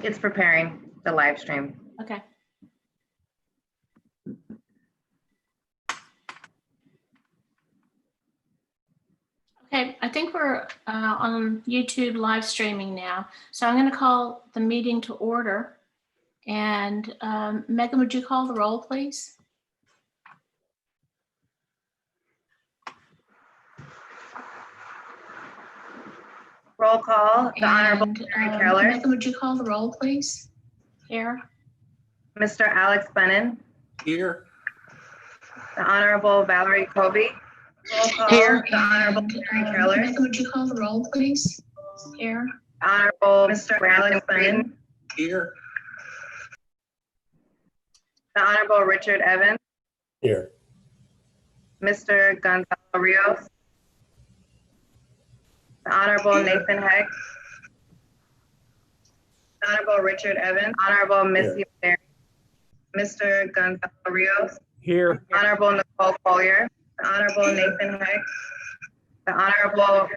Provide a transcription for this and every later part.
It's preparing the live stream. Okay. Okay, I think we're on YouTube live streaming now. So I'm going to call the meeting to order. And Megan, would you call the roll, please? Roll call, the Honorable Mary Keller, Megan, would you call the roll, please? Here. Mr. Alex Bennon, Here. the Honorable Valerie Kobe. Roll call, Here. the Honorable Mary Keller, Megan, would you call the roll, please? Here. the Honorable Mr. Alex Bennon, Here. the Honorable Richard Evans, Here. Mr. Gonzalo Rios, the Honorable Nathan Heck, the Honorable Richard Evans, Honorable Missy Maderi, Mr. Gonzalo Rios, Here. Honorable Nicole Collier, the Honorable Nathan Heck, the Honorable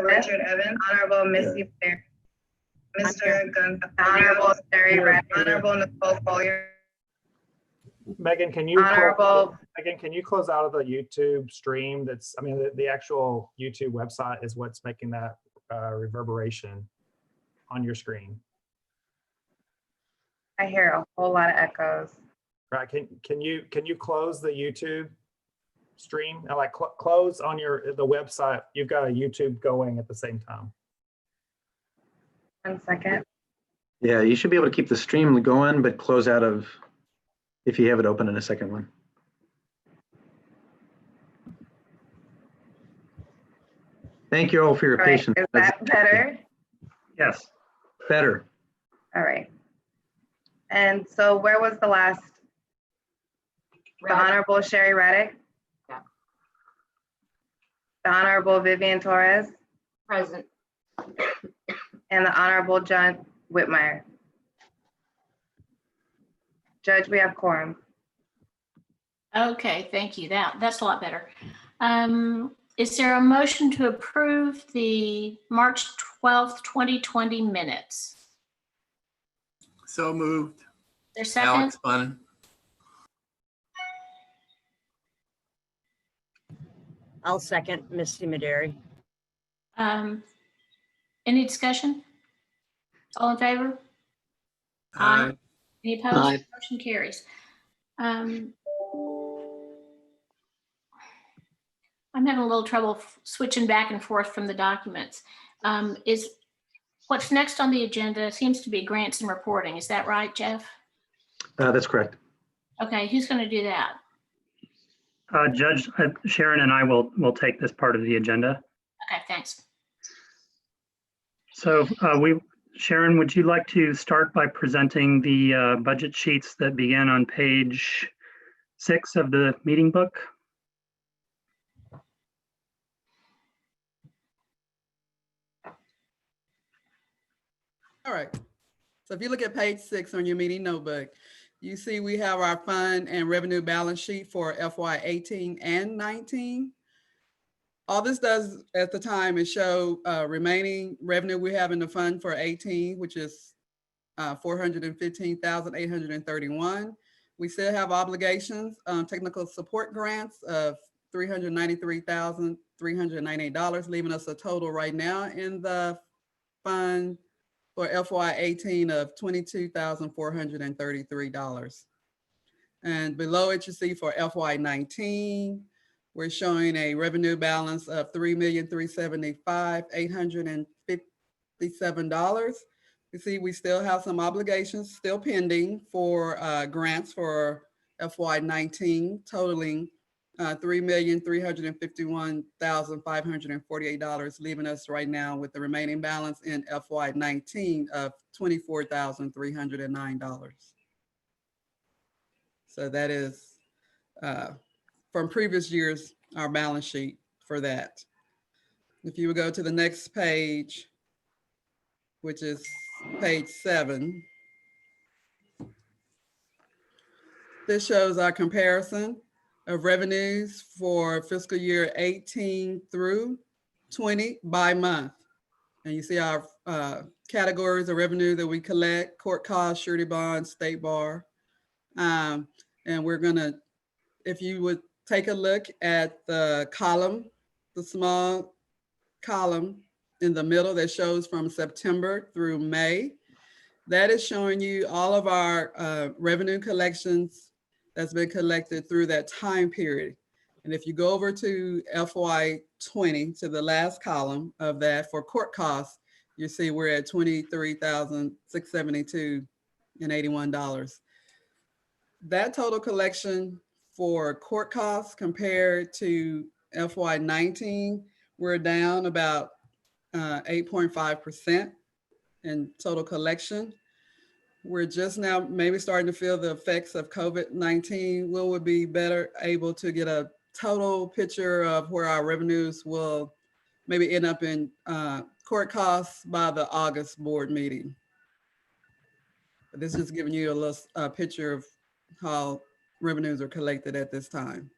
Richard Evans, Honorable Missy Maderi, Mr. Gonzalo, Honorable Terry Red, Honorable Nicole Collier, Megan, can you Honorable close out of the YouTube stream? That's, I mean, the actual YouTube website is what's making that reverberation on your screen. I hear a whole lot of echoes. Right? Can you close the YouTube stream? Like close on the website. You've got a YouTube going at the same time. 1 second. Yeah, you should be able to keep the stream going, but close out of, if you have it open in a second one. Thank you all for your All right, patience. is that better? Yes, better. All right. And so where was the last? The Honorable Sherry Reddick? Yeah. The Honorable Vivian Torres? Present. And the Honorable John Whitmire? Judge, we have quorum. Okay, thank you. That's a lot better. Is there a motion to approve the March 12th, 2020 minutes? So moved. There's a second? Alex Bennon. I'll second Misty Maderi. Any discussion? All in favor? Aye. Any opposed? Aye. Motion carries. I'm having a little trouble switching back and forth from the documents. Is what's next on the agenda seems to be grants and reporting. Is that right, Jeff? That's correct. Okay, who's going to do that? Judge Sharon and I will take this part of the agenda. Okay, thanks. So Sharon, would you like to start by presenting the budget sheets that begin on page 6 of the meeting book? All right. So if you look at page 6 on your meeting notebook, you see we have our fund and revenue balance sheet for FY 18 and 19. All this does at the time is show remaining revenue we have in the fund for 18, which is 415,831. We still have obligations, technical support grants of $393,398, leaving us a total right now in the fund for FY 18 of $22,433. And below it, you see for FY 19, we're showing a revenue balance of $3,375,857. You see, we still have some obligations still pending for grants for FY 19, totaling $3,351,548, leaving us right now with the remaining balance in FY 19 of $24,309. So that is from previous years, our balance sheet for that. If you would go to the next page, which is page 7, this shows our comparison of revenues for fiscal year 18 through 20 by month. And you see our categories of revenue that we collect: court costs, surety bonds, state bar. And we're gonna, if you would take a look at the column, the small column in the middle that shows from September through May, that is showing you all of our revenue collections that's been collected through that time period. And if you go over to FY20, to the last column of that for court costs, you see we're at $23,672.81. That total collection for court costs compared to FY19, we're down about 8.5% in total collection. We're just now maybe starting to feel the effects of COVID-19. We will be better able to get a total picture of where our revenues will maybe end up in court costs by the August board meeting. But this is just giving you a little picture of how revenues are collected at this time.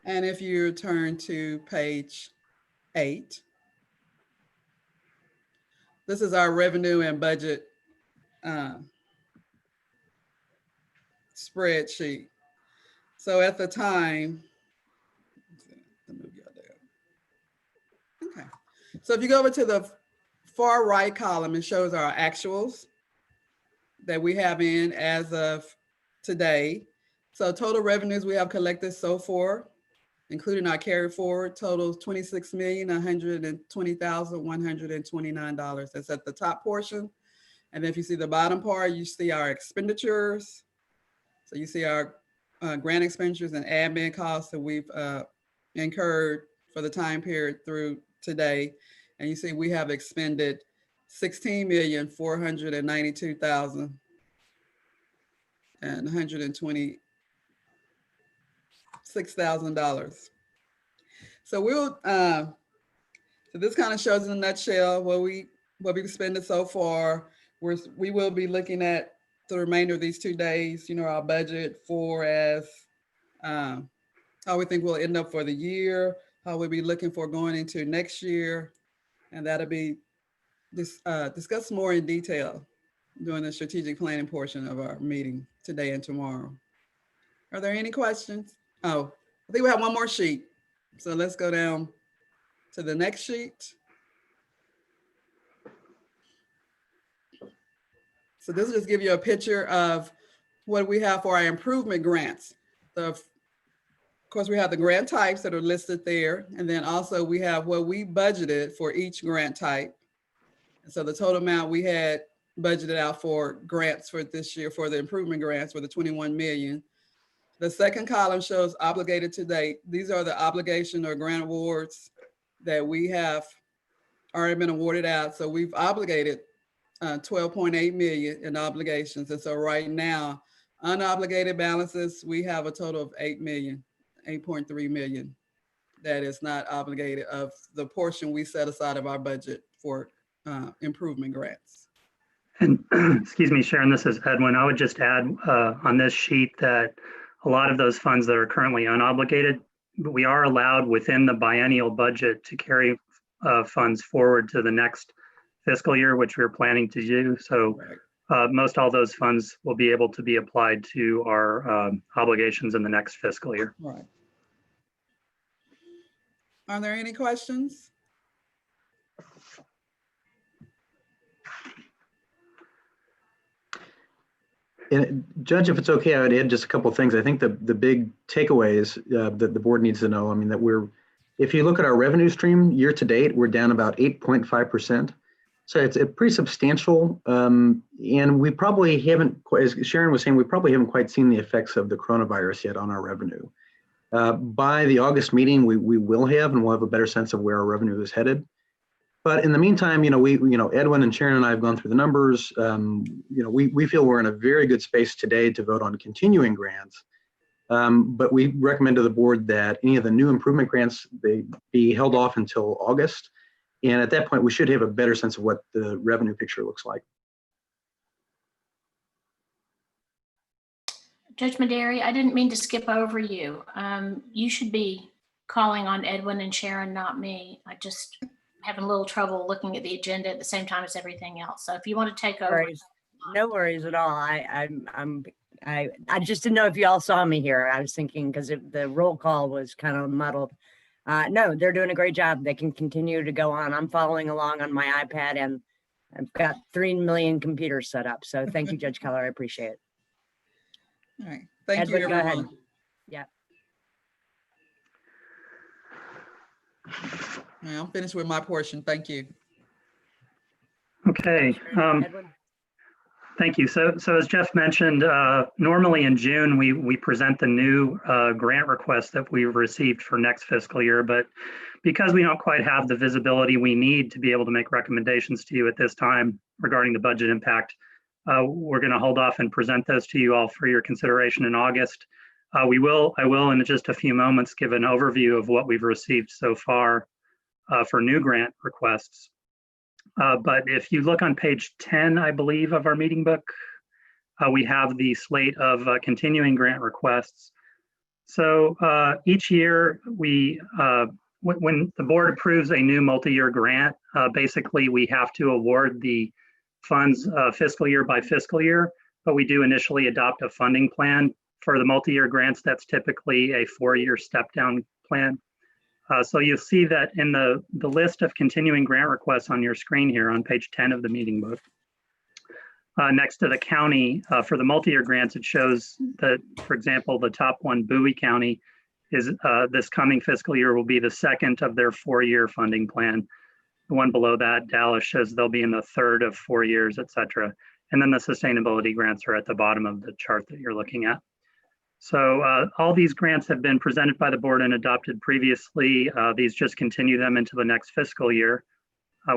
And if you turn to page 8, this is our revenue and budget spreadsheet. So at the time, okay. So if you go over to the far right column, it shows our actuals that we have in as of today. So total revenues we have collected so far, including our carry forward, totals $26,120,129. That's at the top portion. And then if you see the bottom part, you see our expenditures. So you see our grant expenditures and admin costs that we've incurred for the time period through today. And you see we have expended $16,492,126. So we'll so this kind of shows in a nutshell what we've spent so far. We will be looking at the remainder of these 2 days, you know, our budget for as how we think we'll end up for the year, how we'll be looking for going into next year, and that'll be discussed more in detail during the strategic planning portion of our meeting today and tomorrow. Are there any questions? Oh, I think we have one more sheet. So let's go down to the next sheet. So this will just give you a picture of what we have for our improvement grants. So of course, we have the grant types that are listed there. And then also we have what we budgeted for each grant type. And so the total amount we had budgeted out for grants for this year, for the improvement grants, for the 21 million. The second column shows obligated to date. These are the obligation or grant awards that we have already been awarded out. So we've obligated 12.8 million in obligations. And so right now, unobligated balances, we have a total of 8.3 million that is not obligated of the portion we set aside of our budget for improvement grants. And excuse me, Sharon, this is Edwin. I would just add on this sheet that a lot of those funds that are currently unobligated, but we are allowed within the biennial budget to carry funds forward to the next fiscal year, which we're planning to do. So most all those funds will be able to be applied to our obligations in the next fiscal year. Right. Are there any questions? And Judge, if it's okay, I would add just a couple of things. I think the big takeaways that the board needs to know, I mean, that if you look at our revenue stream year to date, we're down about 8.5%. So it's a pretty substantial, and we probably haven't, as Sharon was saying, we probably haven't quite seen the effects of the coronavirus yet on our revenue. By the August meeting, we will have, and we'll have a better sense of where our revenue is headed. But in the meantime, Edwin and Sharon and I have gone through the numbers. We feel we're in a very good space today to vote on continuing grants. But we recommend to the board that any of the new improvement grants, they be held off until August. And at that point, we should have a better sense of what the revenue picture looks like. Judge Maderi, I didn't mean to skip over you. You should be calling on Edwin and Sharon, not me. having a little trouble looking at the agenda at the same time as everything else. So if you want to take over. Worries. No worries at all. I just didn't know if you all saw me here. I was thinking because the roll call was kind of muddled. No, they're doing a great job. They can continue to go on. I'm following along on my iPad, and I've got 3 million computers set up. So thank you, Judge Keller. I appreciate it. All right. Thank you, Edwin, go ahead. everyone. Yeah. All right, I'm finished with my portion. Thank you. Okay. Edwin? Thank you. So as Jeff mentioned, normally in June, we present the new grant request that we've received for next fiscal year, but because we don't quite have the visibility we need to be able to make recommendations to you at this time regarding the budget impact, we're going to hold off and present those to you all for your consideration in August. I will in just a few moments give an overview of what we've received so far for new grant requests. But if you look on page 10, I believe, of our meeting book, we have the slate of continuing grant requests. So each year, when the board approves a new multi-year grant, basically we have to award the funds fiscal year by fiscal year, but we do initially adopt a funding plan. For the multi-year grants, that's typically a 4-year step-down plan. So you'll see that in the list of continuing grant requests on your screen here on page 10 of the meeting book. Next to the county, for the multi-year grants, it shows that, for example, the top one, Bowie County, is this coming fiscal year will be the second of their 4-year funding plan. The one below that, Dallas, shows they'll be in the third of 4 years, et cetera. And then the sustainability grants are at the bottom of the chart that you're looking at. So all these grants have been presented by the board and adopted previously. These just continue them into the next fiscal year.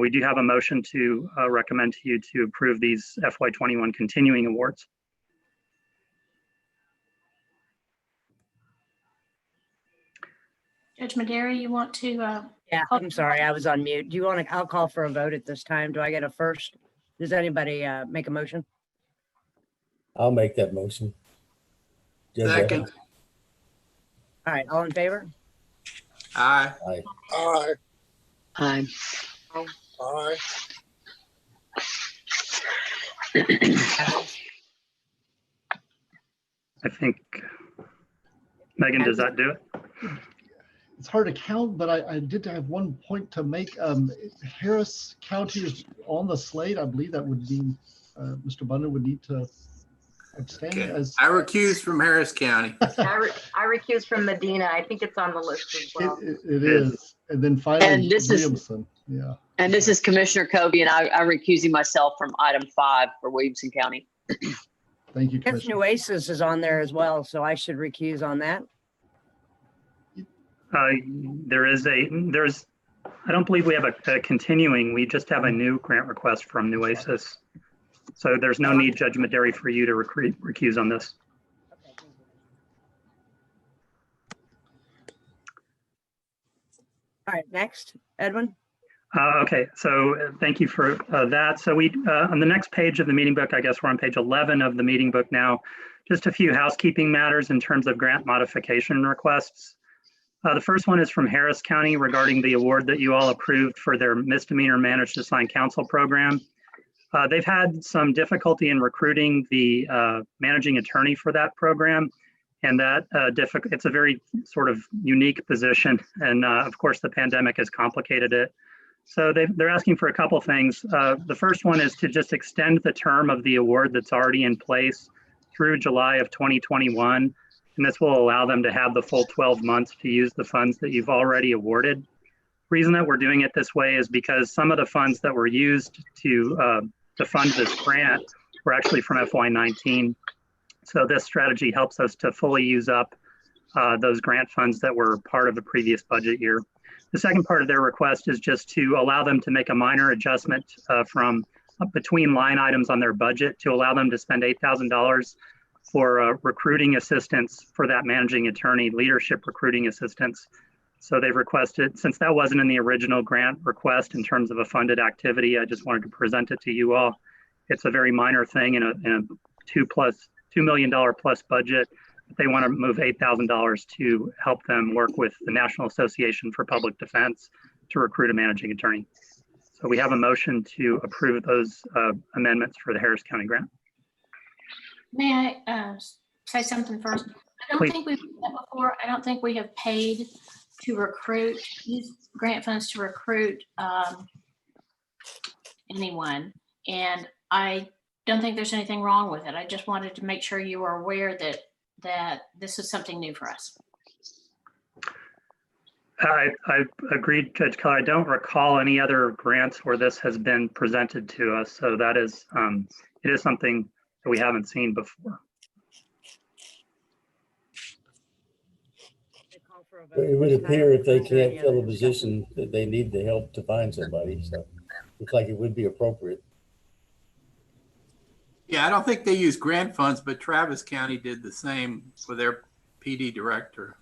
We do have a motion to recommend to you to approve these FY21 continuing awards. Judge Maderi, you want to? Yeah, I'm sorry, I was on mute. Do you want to, I'll call for a vote at this time. Do I get a first? Does anybody make a motion? I'll make that motion. Second. All right, all in favor? Aye. Aye. Aye. Aye. Aye. I think, Megan, does that do it? It's hard to count, but I did have one point to make. Harris County is on the slate. I believe that would mean Mr. Bunner would need to abstain. Okay. As I recuse from Harris County. I recuse from Medina. I think it's on the list as well. it is. And then finally, And this is- Williamson. Yeah. And this is Commissioner Kobe, and I recusing myself from item 5 for Williamson County. Thank you, If Commissioner. Nueces is on there as well, so I should recuse on that. I don't believe we have a continuing, we just have a new grant request from Nueces. So there's no need, Judge Maderi, for you to recuse on this. All right, next, Edwin. Okay, so thank you for that. So we, on the next page of the meeting book, I guess we're on page 11 of the meeting book now, just a few housekeeping matters in terms of grant modification requests. The first one is from Harris County regarding the award that you all approved for their misdemeanor managed assigned counsel program. They've had some difficulty in recruiting the managing attorney for that program. And that it's a very sort of unique position. And of course, the pandemic has complicated it. So they're asking for a couple things. The first one is to just extend the term of the award that's already in place through July of 2021. And this will allow them to have the full 12 months to use the funds that you've already awarded. The reason that we're doing it this way is because some of the funds that were used to fund this grant were actually from FY19. So this strategy helps us to fully use up those grant funds that were part of the previous budget year. The second part of their request is just to allow them to make a minor adjustment from between line items on their budget to allow them to spend $8,000 for recruiting assistance for that managing attorney, leadership recruiting assistance. So they've requested, since that wasn't in the original grant request in terms of a funded activity, I just wanted to present it to you all. It's a very minor thing in a $2 million plus budget. They want to move $8,000 to help them work with the National Association for Public Defense to recruit a managing attorney. So we have a motion to approve those amendments for the Harris County grant. May I say something first? I don't Please. think we've done that before. I don't think we have paid to recruit, use grant funds to recruit anyone. And I don't think there's anything wrong with it. I just wanted to make sure you were aware that this is something new for us. I agreed, Judge Keller. I don't recall any other grants where this has been presented to us. So that is, it is something that we haven't seen before. It would appear if they can't fill a position that they need the help to find somebody. So looks like it would be appropriate. Yeah, I don't think they use grant funds, but Travis County did the same for their PD director.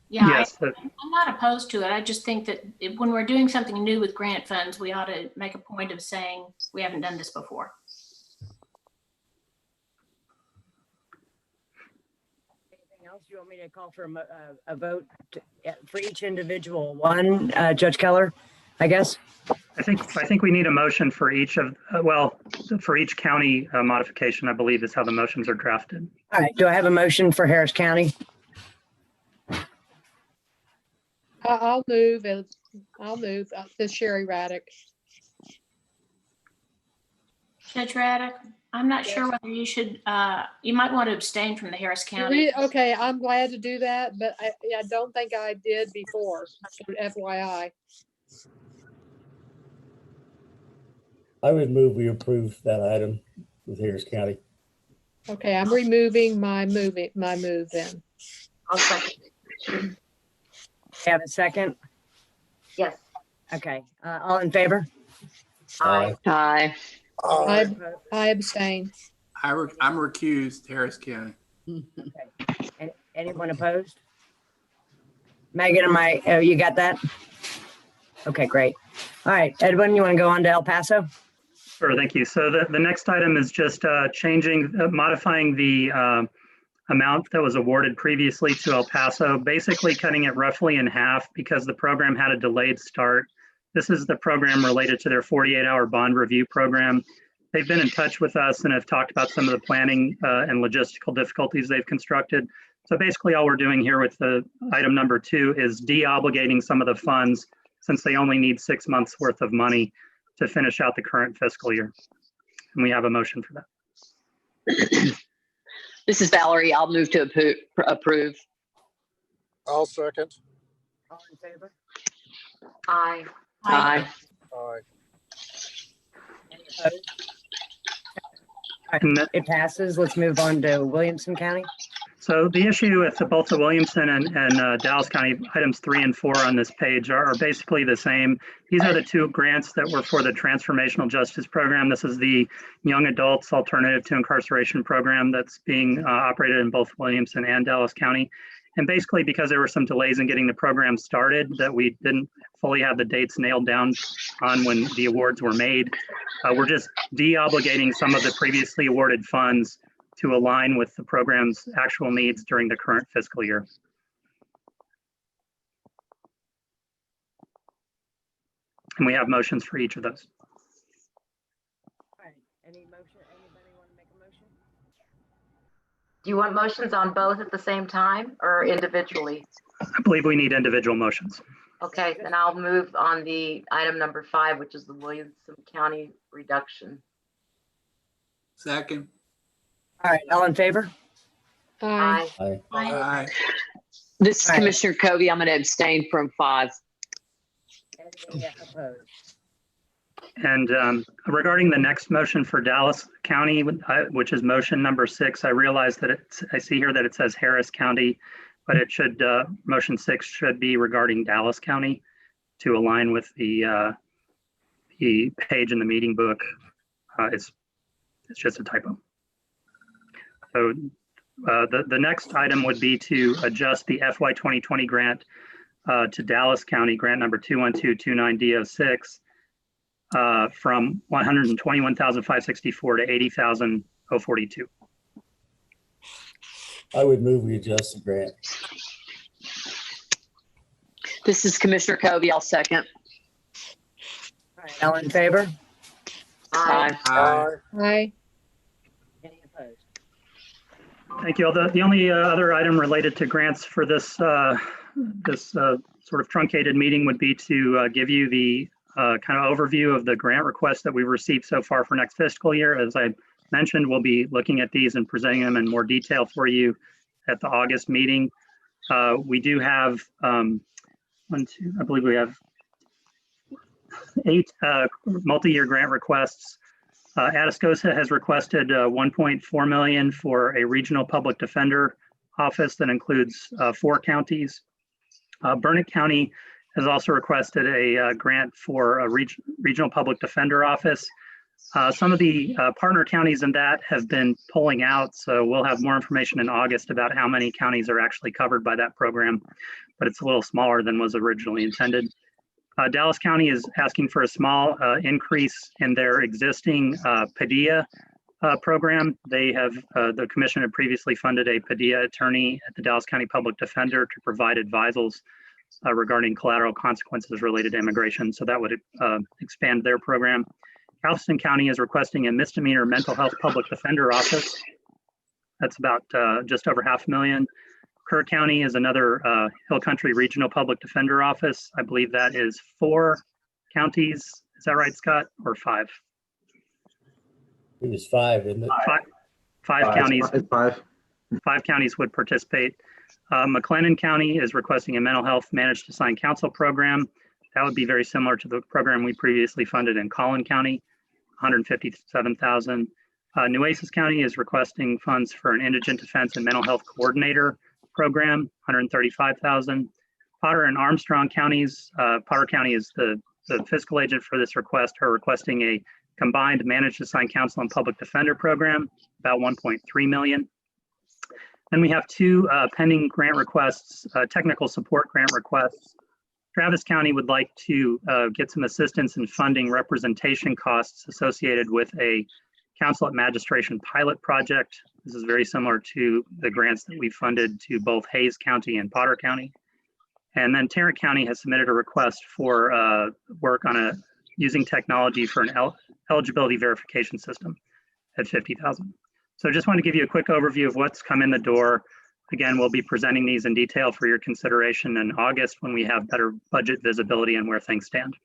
Yeah, Yes, I'm not opposed to it. I just think that when we're doing something new with grant funds, we ought to make a point of saying we haven't done this before. Anything else you want me to call for a vote for each individual one, Judge Keller, I guess? I think we need a motion for each of, for each county modification, I believe is how the motions are drafted. All right, do I have a motion for Harris County? I'll move. This Sherry Raddick. Judge Raddick, I'm not sure whether you should, you might want to abstain from the Harris County. Okay, I'm glad to do that, but I don't think I did before, so FYI. I would move we approve that item with Harris County. Okay, I'm removing my move then. I'll second. Have a second? Yes. Okay, all in favor? Aye. Aye. I abstain. I'm recused, Harris County. Anyone opposed? Megan, you got that? Okay, great. All right, Edwin, you want to go on to El Paso? Sure, thank you. So the next item is just modifying the amount that was awarded previously to El Paso, basically cutting it roughly in half because the program had a delayed start. This is the program related to their 48-hour bond review program. They've been in touch with us and have talked about some of the planning and logistical difficulties they've constructed. So basically all we're doing here with the item number 2 is de-obligating some of the funds since they only need 6 months worth of money to finish out the current fiscal year. And we have a motion for that. This is Valerie. I'll move to approve. I'll second. All in favor? Aye. Aye. Aye. Any opposed? All right, it passes. Let's move on to Williamson County. So the issue with both the Williamson and Dallas County items 3 and 4 on this page are basically the same. These are the 2 grants that were for the Transformational Justice Program. This is the Young Adults Alternative to Incarceration Program that's being operated in both Williamson and Dallas County. And basically because there were some delays in getting the program started that we didn't fully have the dates nailed down on when the awards were made, we're just de-obligating some of the previously awarded funds to align with the program's actual needs during the current fiscal year. And we have motions for each of those. All right, any motion, anybody want to make a motion? Do you want motions on both at the same time or individually? I believe we need individual motions. Okay, then I'll move on the item number 5, which is the Williamson County reduction. Second. All right, all in favor? Aye. Aye. Aye. This is Aye. Commissioner Kobe. I'm going to abstain from 5. Any opposed? And regarding the next motion for Dallas County, which is motion number 6, I realize that I see here that it says Harris County, but it should, motion 6 should be regarding Dallas County to align with the page in the meeting book. It's just a typo. So the next item would be to adjust the FY 2020 grant to Dallas County, grant number 21229D06, from $121,564 to $80,042. I would move we adjust the grant. This is Commissioner Kobe. I'll second. All right, all in favor? Aye. Aye. Any opposed? Thank you. The only other item related to grants for this sort of truncated meeting would be to give you the kind of overview of the grant requests that we've received so far for next fiscal year. As I mentioned, we'll be looking at these and presenting them in more detail for you at the August meeting. We do have I believe we have 8 multi-year grant requests. Atascosa has requested $1.4 million for a regional public defender office that includes 4 counties. Burnett County has also requested a grant for a regional public defender office. Some of the partner counties in that have been pulling out, so we'll have more information in August about how many counties are actually covered by that program, but it's a little smaller than was originally intended. Dallas County is asking for a small increase in their existing Padilla program. They have, the commission had previously funded a Padilla attorney at the Dallas County Public Defender to provide advisals regarding collateral consequences related to immigration. So that would expand their program. Galveston County is requesting a misdemeanor mental health public defender office. That's about just over $500,000. Kerr County is another Hill Country Regional Public Defender Office. I believe that is 4 counties. Is that right, Scott? Or 5? It was 5, isn't it? Five counties. It's 5. 5 counties would participate. McLennan County is requesting a mental health managed assigned counsel program. That would be very similar to the program we previously funded in Collin County, $157,000. Nueces County is requesting funds for an indigent defense and mental health coordinator program, $135,000. Potter and Armstrong counties, Potter County is the fiscal agent for this request, are requesting a combined managed assigned counsel and public defender program, about $1.3 million. Then we have 2 pending grant requests, technical support grant requests. Travis County would like to get some assistance in funding representation costs associated with a counsel at magistration pilot project. This is very similar to the grants that we funded to both Hays County and Potter County. And then Tarrant County has submitted a request for work on using technology for an eligibility verification system at $50,000. So just want to give you a quick overview of what's come in the door. Again, we'll be presenting these in detail for your consideration in August when we have better budget visibility and where things stand.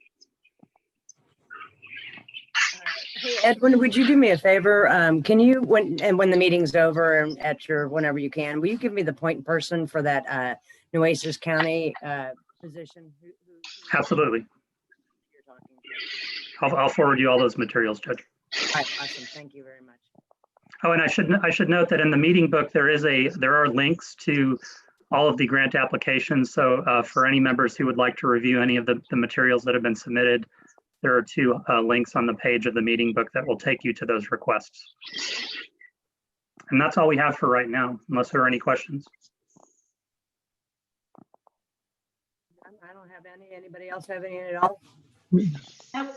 Hey, Edwin, would you do me a favor? Can you, when the meeting's over and at your, whenever you can, will you give me the point person for that Nueces County position? Absolutely. I'll forward you all those materials, Judge. All right, awesome. Thank you very much. Oh, and I should note that in the meeting book, there are links to all of the grant applications. So for any members who would like to review any of the materials that have been submitted, there are 2 links on the page of the meeting book that will take you to those requests. And that's all we have for right now, unless there are any questions. I don't have any. Anybody else have any at all? Nope.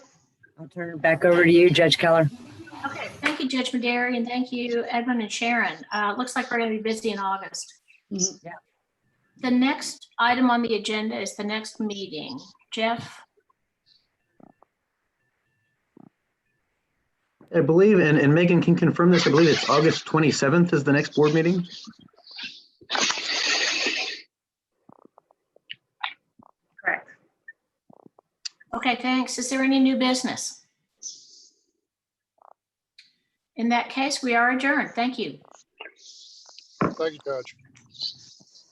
I'll turn it back over to you, Judge Keller. Okay, thank you, Judge Maderi, and thank you, Edwin and Sharon. Looks like we're going to be busy in August. Yeah. The next item on the agenda is the next meeting. Jeff? I believe, and Megan can confirm this, I believe it's August 27th is the next board meeting. Correct. Okay, thanks. Is there any new business? In that case, we are adjourned. Thank you. Thank you, Judge.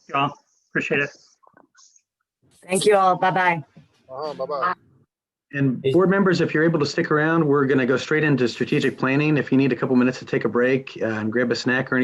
Y'all, appreciate it. Thank you all. Bye-bye. Bye-bye. And board members, if you're able to stick around, we're going to go straight into strategic planning. If you need a couple minutes to take a break and grab a snack or anything.